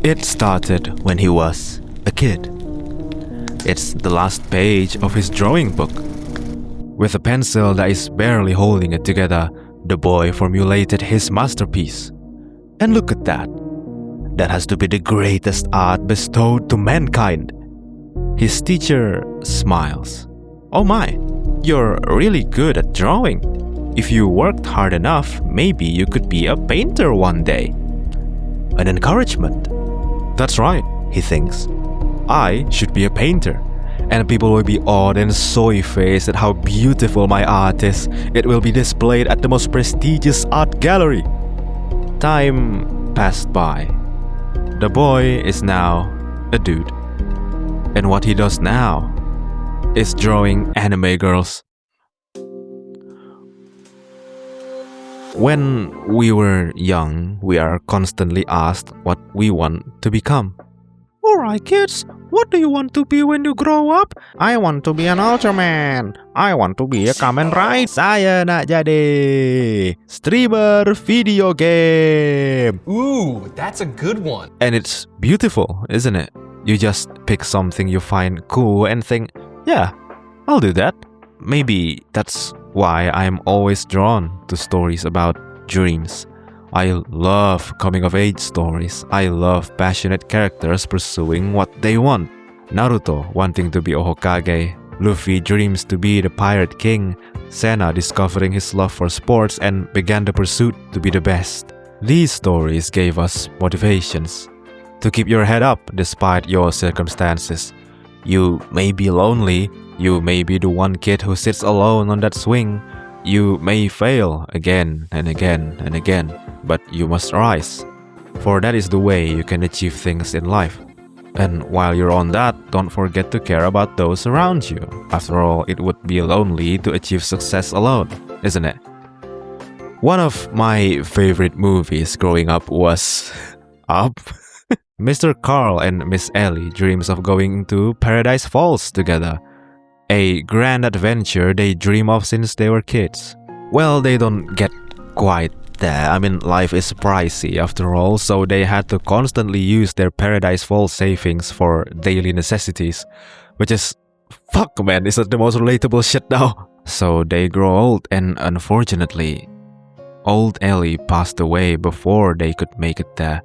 It started when he was a kid. It's the last page of his drawing book. With a pencil that is barely holding it together, the boy formulated his masterpiece. And look at that. That has to be the greatest art bestowed to mankind. His teacher smiles. Oh my, you're really good at drawing. If you worked hard enough, maybe you could be a painter one day. An encouragement. That's right, he thinks. I should be a painter. And people will be awed and soy-faced at how beautiful my art is. It will be displayed at the most prestigious art gallery. Time passed by. The boy is now a dude. And what he does now is drawing anime girls. When we were young, we are constantly asked what we want to become. Alright kids, what do you want to be when you grow up? I want to be an Ultraman. I want to be a Kamen Rider. Saya nak jadi streamer video game. Ooh, that's a good one. And it's beautiful, isn't it? You just pick something you find cool and think, yeah, I'll do that. Maybe that's why I'm always drawn to stories about dreams. I love coming-of-age stories. I love passionate characters pursuing what they want. Naruto wanting to be a Hokage, Luffy dreams to be the Pirate King, Senna discovering his love for sports and began the pursuit to be the best. These stories gave us motivations to keep your head up despite your circumstances. You may be lonely, you may be the one kid who sits alone on that swing, you may fail again and again and again, but you must rise, for that is the way you can achieve things in life. And while you're on that, don't forget to care about those around you. After all, it would be lonely to achieve success alone, isn't it? One of my favorite movies growing up was Up. Mr. Carl and Miss Ellie dreams of going to Paradise Falls together. A grand adventure they dream of since they were kids. Well, they don't get quite there. I mean, life is pricey after all, so they had to constantly use their Paradise Falls savings for daily necessities. Which is, fuck man, is that the most relatable shit now? So they grow old and unfortunately, old Ellie passed away before they could make it there.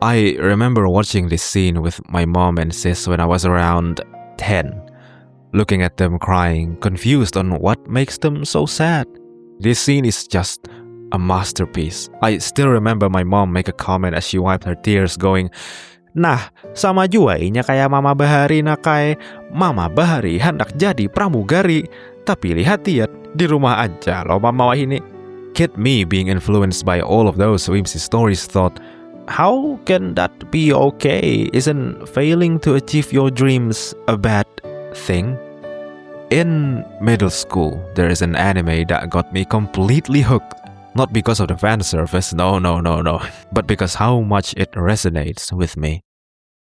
I remember watching this scene with my mom and sis when I was around 10. Looking at them crying, confused on what makes them so sad. This scene is just a masterpiece. I still remember my mom make a comment as she wiped her tears going, "Nah, sama juainya kayak Mama Bahari nakai. Mama Bahari hendak jadi pramugari, tapi lihat-lihat di rumah aja loh Mama ini." Kid me being influenced by all of those whimsy stories thought, how can that be okay? Isn't failing to achieve your dreams a bad thing? In middle school, there is an anime that got me completely hooked. Not because of the fan service, no, but because how much it resonates with me.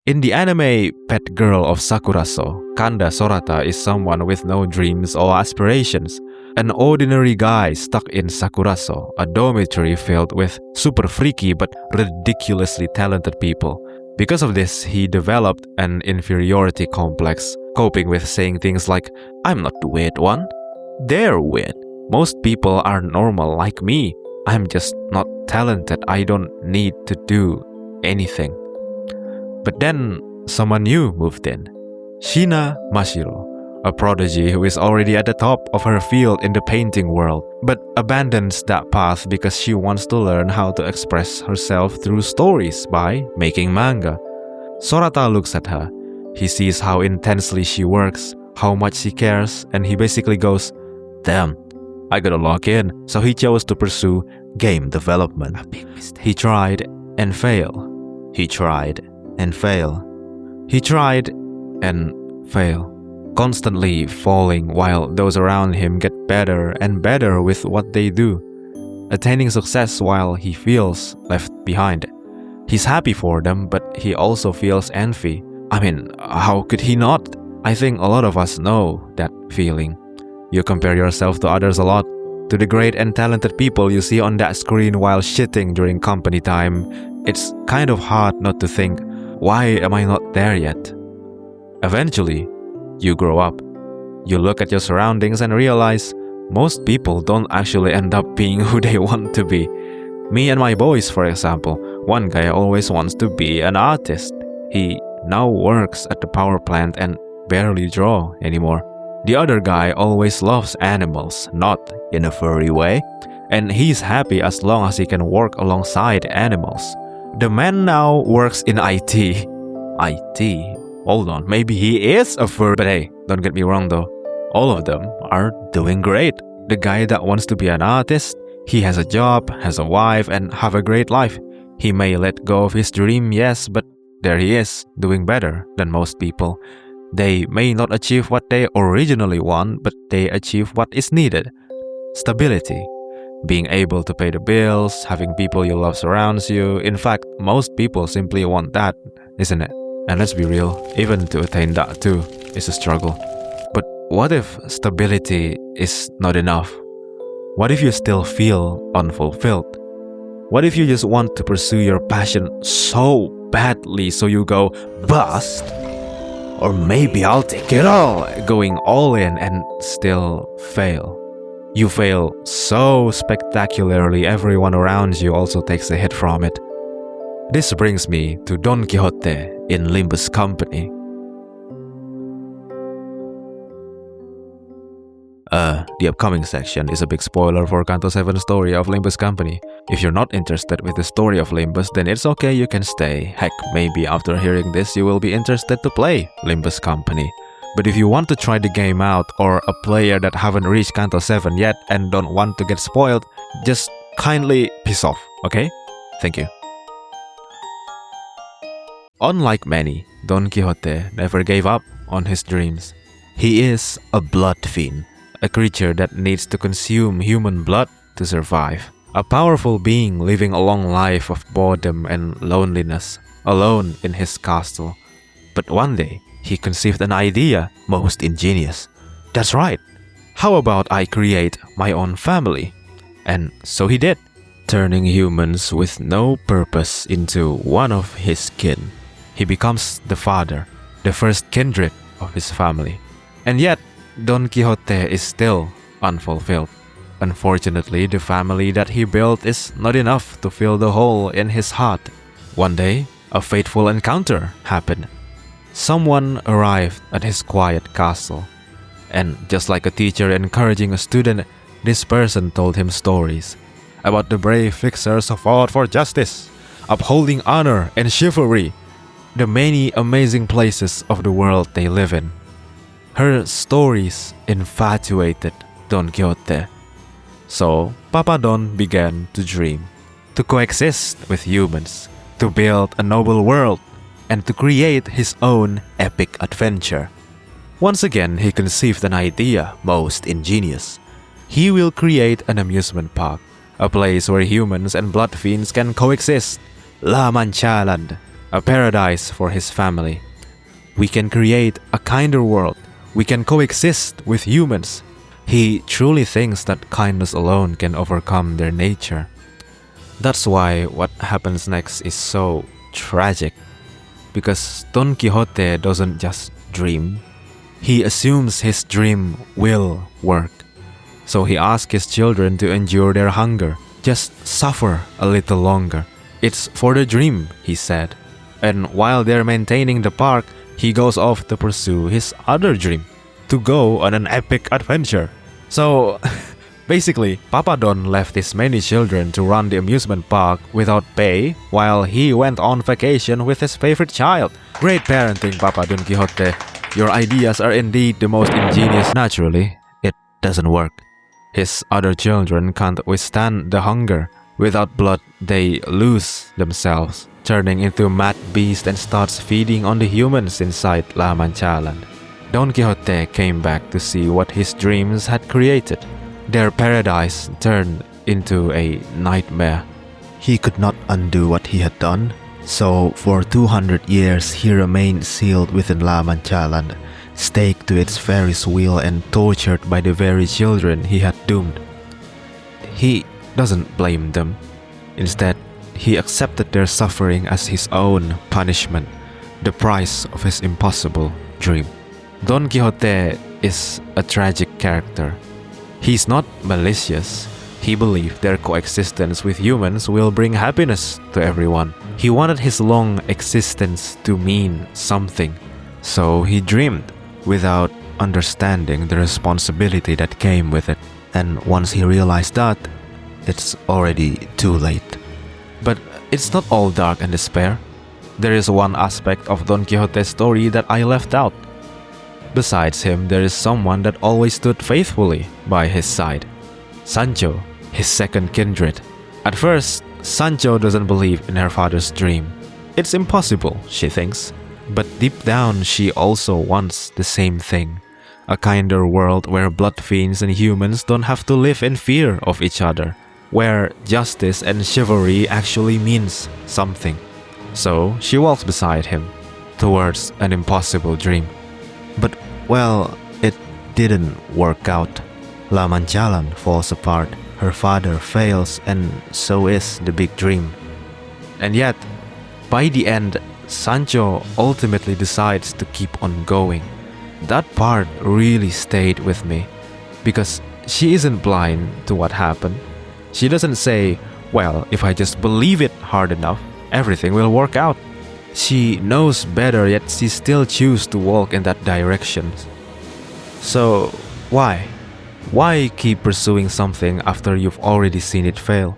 In the anime Pet Girl of Sakurasou, Kanda Sorata is someone with no dreams or aspirations. An ordinary guy stuck in Sakurasou, a dormitory filled with super freaky but ridiculously talented people. Because of this, he developed an inferiority complex, coping with saying things like, "I'm not the weird one. They're weird. Most people are normal like me. I'm just not talented. I don't need to do anything." But then, someone new moved in. Shina Mashiro, a prodigy who is already at the top of her field in the painting world, but abandons that path because she wants to learn how to express herself through stories by making manga. Sorata looks at her. He sees how intensely she works, how much she cares, and he basically goes, "Damn, I gotta log in." So he chose to pursue game development. A big mistake. He tried and failed. He tried and failed. He tried and failed. Constantly falling while those around him get better and better with what they do. Attaining success while he feels left behind. He's happy for them, but he also feels envy. I mean, how could he not? I think a lot of us know that feeling. You compare yourself to others a lot, to the great and talented people you see on that screen while shitting during company time. it's kind of hard not to think, why am I not there yet? Eventually, you grow up. You look at your surroundings and realize most people don't actually end up being who they want to be. Me and my boys, for example, one guy always wants to be an artist. He now works at the power plant and barely draw anymore. The other guy always loves animals, not in a furry way, and he's happy as long as he can work alongside animals. The man now works in IT. IT? Hold on, maybe he is a furry. But hey, don't get me wrong though. All of them are doing great. The guy that wants to be an artist, he has a job, has a wife, and have a great life. He may let go of his dream, yes, but there he is, doing better than most people. They may not achieve what they originally want, but they achieve what is needed. Stability. Being able to pay the bills, having people you love surrounds you. In fact, most people simply want that, isn't it? And let's be real, even to attain that too is a struggle. But what if stability is not enough? What if you still feel unfulfilled? What if you just want to pursue your passion so badly so you go bust? Or maybe I'll take it all, going all in and still fail. You fail so spectacularly everyone around you also takes a hit from it. This brings me to Don Quixote in Limbus company. The upcoming section is a big spoiler for Canto 7's story of Limbus Company. If you're not interested with the story of Limbus, then it's okay, you can stay. Heck, maybe after hearing this you will be interested to play Limbus Company. But if you want to try the game out, or a player that haven't reached Canto 7 yet and don't want to get spoiled, just kindly piss off, okay? Thank you. Unlike many, Don Quixote never gave up on his dreams. He is a blood fiend, a creature that needs to consume human blood to survive. A powerful being living a long life of boredom and loneliness, alone in his castle. But one day, he conceived an idea, most ingenious. That's right. How about I create my own family? And so he did, turning humans with no purpose into one of his kin. He becomes the father, the first kindred of his family. And yet, Don Quixote is still unfulfilled. Unfortunately, the family that he built is not enough to fill the hole in his heart. One day, a fateful encounter happened. Someone arrived at his quiet castle. And just like a teacher encouraging a student, this person told him stories about the brave fixers who fought for justice, upholding honor and chivalry, the many amazing places of the world they live in. Her stories infatuated Don Quixote. So, Papa Don began to dream, to coexist with humans, to build a noble world, and to create his own epic adventure. Once again, he conceived an idea most ingenious. He will create an amusement park, a place where humans and blood fiends can coexist. La Mancha Land, a paradise for his family. We can create a kinder world. We can coexist with humans. He truly thinks that kindness alone can overcome their nature. That's why what happens next is so tragic. Because Don Quixote doesn't just dream. He assumes his dream will work. So he asks his children to endure their hunger. Just suffer a little longer. It's for the dream, he said. And while they're maintaining the park, he goes off to pursue his other dream, to go on an epic adventure. So, basically, Papa Don left his many children to run the amusement park without pay while he went on vacation with his favorite child. Great parenting, Papa Don Quixote. Your ideas are indeed the most ingenious. Naturally, it doesn't work. His other children can't withstand the hunger. Without blood, they lose themselves, turning into mad beasts and starts feeding on the humans inside La Mancha Land. Don Quixote came back to see what his dreams had created. Their paradise turned into a nightmare. He could not undo what he had done, so for 200 years he remained sealed within La Mancha Land, staked to its Ferris wheel and tortured by the very children he had doomed. He doesn't blame them. Instead, he accepted their suffering as his own punishment, the price of his impossible dream. Don Quixote is a tragic character. He's not malicious. He believed their coexistence with humans will bring happiness to everyone. He wanted his long existence to mean something, so he dreamed without understanding the responsibility that came with it. And once he realized that, it's already too late. But it's not all dark and despair. There is one aspect of Don Quixote's story that I left out. Besides him, there is someone that always stood faithfully by his side. Sancho, his second kindred. At first, Sancho doesn't believe in her father's dream. It's impossible, she thinks. But deep down, she also wants the same thing. A kinder world where blood fiends and humans don't have to live in fear of each other. Where justice and chivalry actually means something. So she walks beside him, towards an impossible dream. But, well, it didn't work out. La Manchalan falls apart, her father fails, and so is the big dream. And yet, by the end, Sancho ultimately decides to keep on going. That part really stayed with me, because she isn't blind to what happened. She doesn't say, well, if I just believe it hard enough, everything will work out. She knows better, yet she still chooses to walk in that direction. So, why? Why keep pursuing something after you've already seen it fail?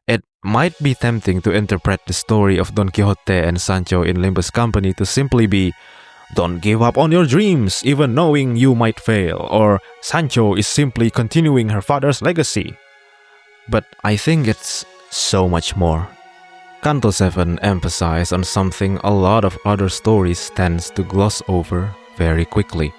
It might be tempting to interpret the story of Don Quixote and Sancho in Limbus company to simply be, don't give up on your dreams even knowing you might fail, or Sancho is simply continuing her father's legacy. But I think it's so much more. Canto 7 emphasizes on something a lot of other stories tends to gloss over very quickly.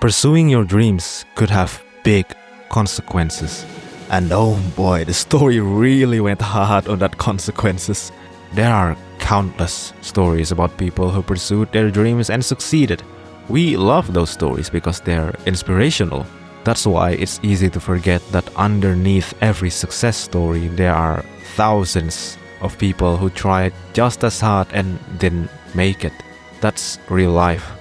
Pursuing your dreams could have big consequences. And oh boy, the story really went hard on that consequences. There are countless stories about people who pursued their dreams and succeeded. We love those stories because they're inspirational. That's why it's easy to forget that underneath every success story there are thousands of people who tried just as hard and didn't make it. That's real life.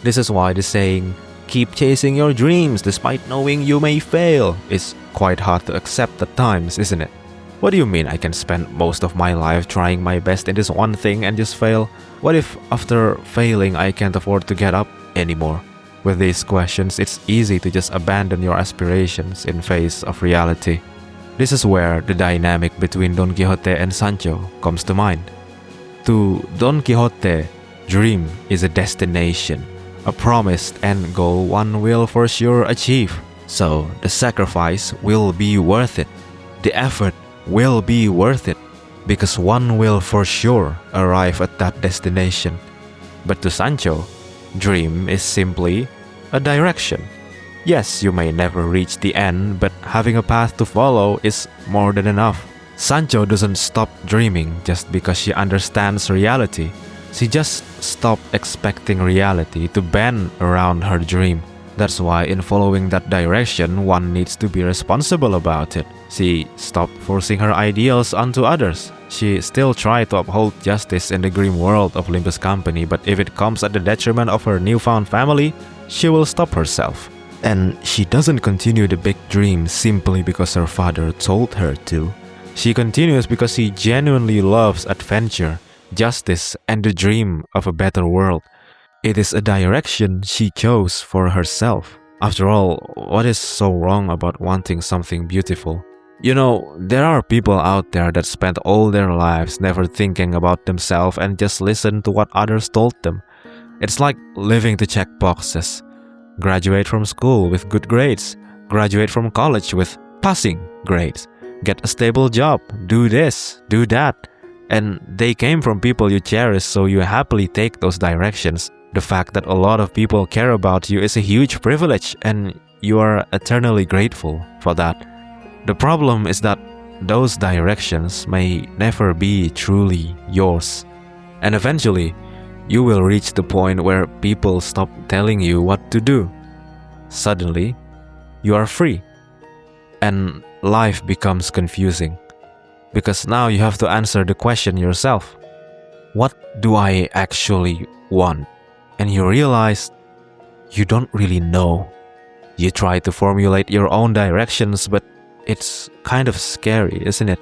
This is why the saying, keep chasing your dreams despite knowing you may fail, is quite hard to accept at times, isn't it? What do you mean I can spend most of my life trying my best in this one thing and just fail? What if after failing I can't afford to get up anymore? With these questions, it's easy to just abandon your aspirations in face of reality. This is where the dynamic between Don Quixote and Sancho comes to mind. To Don Quixote, dream is a destination, a promised end goal one will for sure achieve. So the sacrifice will be worth it. The effort will be worth it, because one will for sure arrive at that destination. But to Sancho, dream is simply a direction. Yes, you may never reach the end, but having a path to follow is more than enough. Sancho doesn't stop dreaming just because she understands reality. She just stopped expecting reality to bend around her dream. That's why in following that direction, one needs to be responsible about it. She stopped forcing her ideals onto others. She still tried to uphold justice in the grim world of Limbus company, but if it comes at the detriment of her newfound family, she will stop herself. And she doesn't continue the big dream simply because her father told her to. She continues because she genuinely loves adventure, justice, and the dream of a better world. It is a direction she chose for herself. After all, what is so wrong about wanting something beautiful? You know, there are people out there that spend all their lives never thinking about themselves and just listen to what others told them. It's like living to check boxes. Graduate from school with good grades. Graduate from college with passing grades. Get a stable job. Do this, do that. And they came from people you cherish, so you happily take those directions. The fact that a lot of people care about you is a huge privilege, and you are eternally grateful for that. The problem is that those directions may never be truly yours. And eventually, you will reach the point where people stop telling you what to do. Suddenly, you are free. And life becomes confusing. Because now you have to answer the question yourself. What do I actually want? And you realize you don't really know. You try to formulate your own directions, but it's kind of scary, isn't it?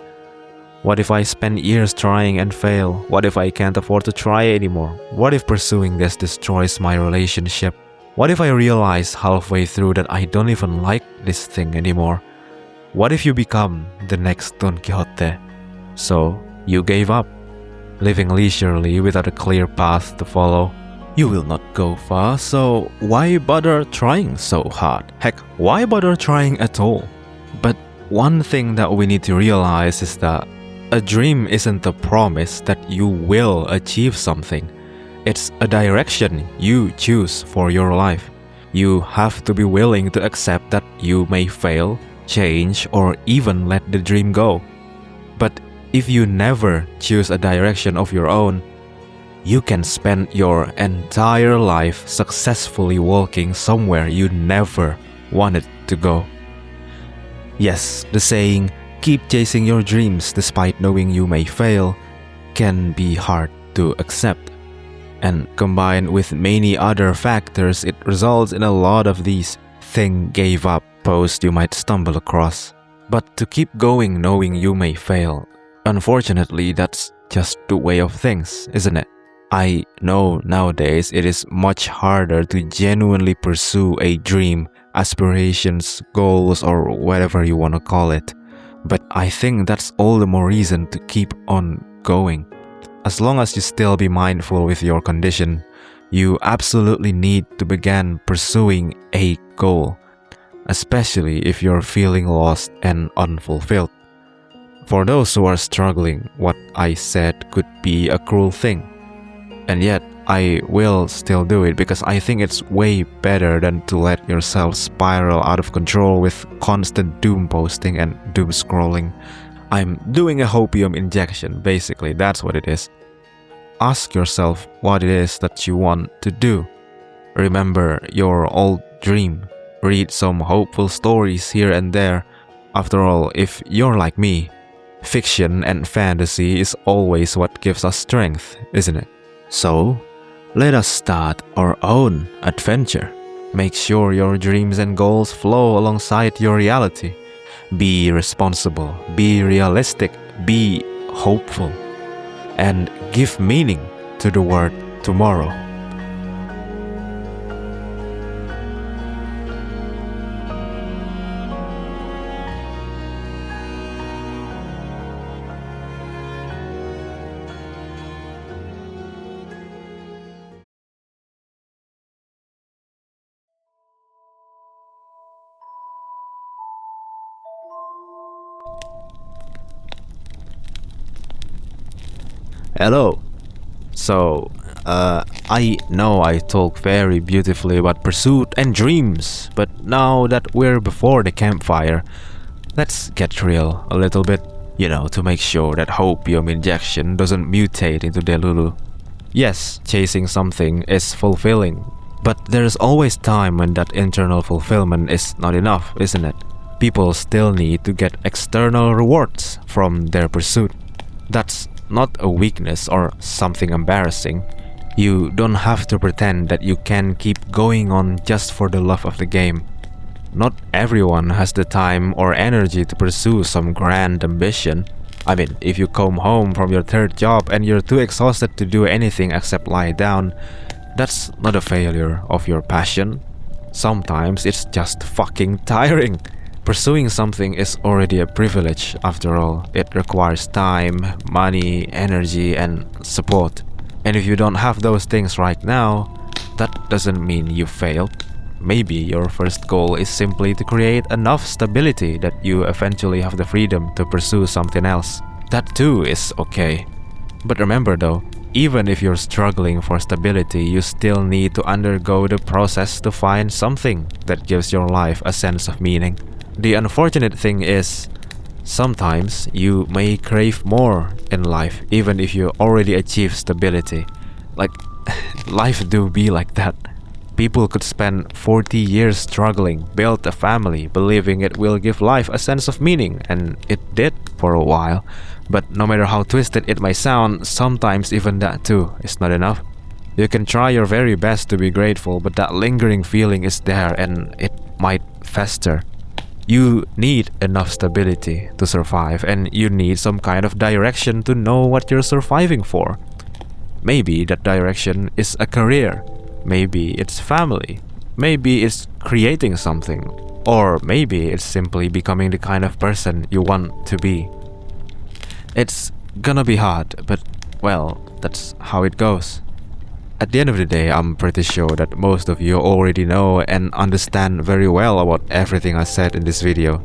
What if I spend years trying and fail? What if I can't afford to try anymore? What if pursuing this destroys my relationship? What if I realize halfway through that I don't even like this thing anymore? What if you become the next Don Quixote? So you gave up, living leisurely without a clear path to follow. You will not go far, so why bother trying so hard? Heck, why bother trying at all? But one thing that we need to realize is that a dream isn't a promise that you will achieve something. It's a direction you choose for your life. You have to be willing to accept that you may fail, change, or even let the dream go. But if you never choose a direction of your own, you can spend your entire life successfully walking somewhere you never wanted to go. Yes, the saying, keep chasing your dreams despite knowing you may fail, can be hard to accept. And combined with many other factors, it results in a lot of these "thing gave up" posts you might stumble across. But to keep going knowing you may fail, unfortunately that's just the way of things, isn't it? I know nowadays it is much harder to genuinely pursue a dream, aspirations, goals, or whatever you want to call it. But I think that's all the more reason to keep on going. As long as you still be mindful with your condition, you absolutely need to begin pursuing a goal, especially if you're feeling lost and unfulfilled. For those who are struggling, what I said could be a cruel thing. And yet, I will still do it because I think it's way better than to let yourself spiral out of control with constant doom posting and doom scrolling. I'm doing a hopium injection, basically, that's what it is. Ask yourself what it is that you want to do. Remember your old dream. Read some hopeful stories here and there. After all, if you're like me, fiction and fantasy is always what gives us strength, isn't it? So, let us start our own adventure. Make sure your dreams and goals flow alongside your reality. Be responsible, be realistic, be hopeful, and give meaning to the word tomorrow. Hello. So, I know I talk very beautifully about pursuit and dreams, but now that we're before the campfire, let's get real a little bit, to make sure that hopium injection doesn't mutate into Delulu. Yes, chasing something is fulfilling, but there's always time when that internal fulfillment is not enough, isn't it? People still need to get external rewards from their pursuit. That's not a weakness or something embarrassing. You don't have to pretend that you can keep going on just for the love of the game. Not everyone has the time or energy to pursue some grand ambition. I mean, if you come home from your third job and you're too exhausted to do anything except lie down, that's not a failure of your passion. Sometimes it's just fucking tiring. Pursuing something is already a privilege after all. It requires time, money, energy, and support. And if you don't have those things right now, that doesn't mean you failed. Maybe your first goal is simply to create enough stability that you eventually have the freedom to pursue something else. That too is okay. But remember though, even if you're struggling for stability, you still need to undergo the process to find something that gives your life a sense of meaning. The unfortunate thing is, sometimes you may crave more in life even if you already achieve stability. Like, life do be like that. People could spend 40 years struggling, build a family, believing it will give life a sense of meaning, and it did for a while. But no matter how twisted it might sound, sometimes even that too is not enough. You can try your very best to be grateful, but that lingering feeling is there and it might fester. You need enough stability to survive, and you need some kind of direction to know what you're surviving for. Maybe that direction is a career. Maybe it's family. Maybe it's creating something. Or maybe it's simply becoming the kind of person you want to be. It's gonna be hard, but well, that's how it goes. At the end of the day, I'm pretty sure that most of you already know and understand very well about everything I said in this video.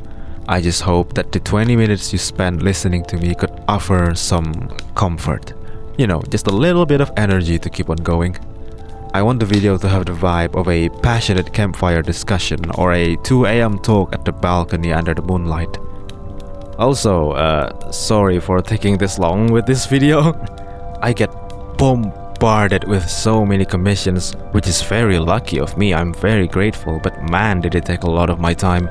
I just hope that the 20 minutes you spent listening to me could offer some comfort. You know, just a little bit of energy to keep on going. I want the video to have the vibe of a passionate campfire discussion or a 2 AM talk at the balcony under the moonlight. Also, sorry for taking this long with this video. I get bombarded with so many commissions, which is very lucky of me. I'm very grateful, but man, did it take a lot of my time.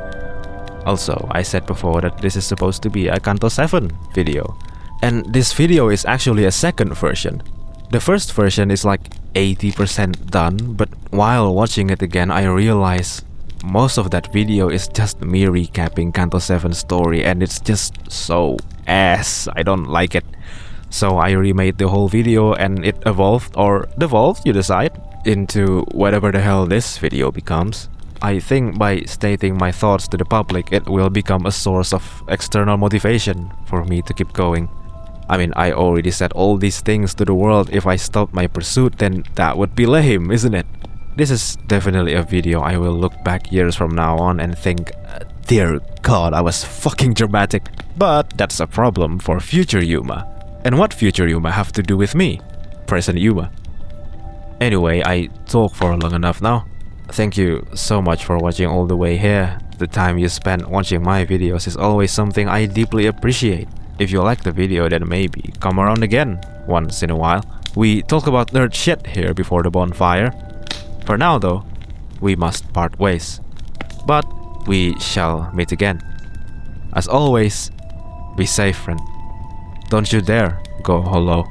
Also, I said before that this is supposed to be a Kanto 7 video. And this video is actually a second version. The first version is like 80% done, but while watching it again, I realized most of that video is just me recapping Kanto 7's story, and it's just so ass. I don't like it. So I remade the whole video, and it evolved, or devolved, you decide, into whatever the hell this video becomes. I think by stating my thoughts to the public, it will become a source of external motivation for me to keep going. I mean, I already said all these things to the world. If I stopped my pursuit, then that would be lame, isn't it? This is definitely a video I will look back years from now on and think, dear God, I was fucking dramatic. But that's a problem for future Yuma. And what future Yuma have to do with me? Present Yuma. Anyway, I talked for long enough now. Thank you so much for watching all the way here. The time you spent watching my videos is always something I deeply appreciate. If you like the video, then maybe come around again once in a while. We talk about nerd shit here before the bonfire. For now though, we must part ways. But we shall meet again. As always, be safe, friend. Don't you dare go hollow.